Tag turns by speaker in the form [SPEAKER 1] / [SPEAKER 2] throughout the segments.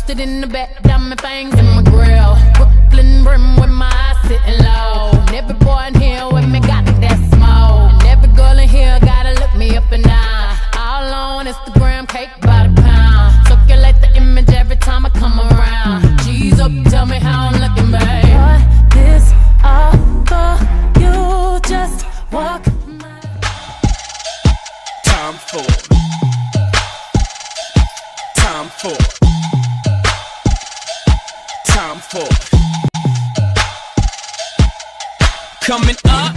[SPEAKER 1] Frosted in the back, diamond fangs in my grill. Brooklyn brim with my eyes sitting low. And every boy in here with me got that smoke. And every girl in here gotta look me up and down. All on Instagram, cake by the pound. Circulate the image every time I come around. G's up, tell me how I'm looking, babe. What this all for? You just walk.
[SPEAKER 2] Time for coming up,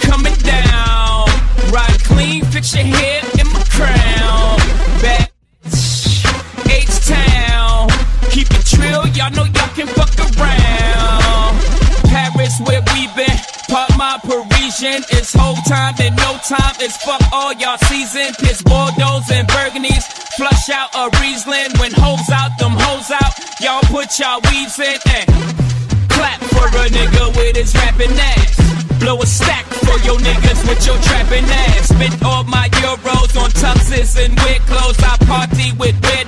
[SPEAKER 2] coming down. Ride clean, fix your hair in my crown. Bad H-Town, keep it trill, y'all know y'all can fuck around. Paris where we been, pop my Parisian. It's whole time, then no time, it's fuck all y'all season. Piss Bordeaux and Burgundies, flush out a Riesling. When hoes out, them hoes out, y'all put y'all weaves in and clap for a nigga with his rapping ass. Blow a stack for your niggas with your trapping ass. Spent all my euros on tuxes and weird clothes. I party with weird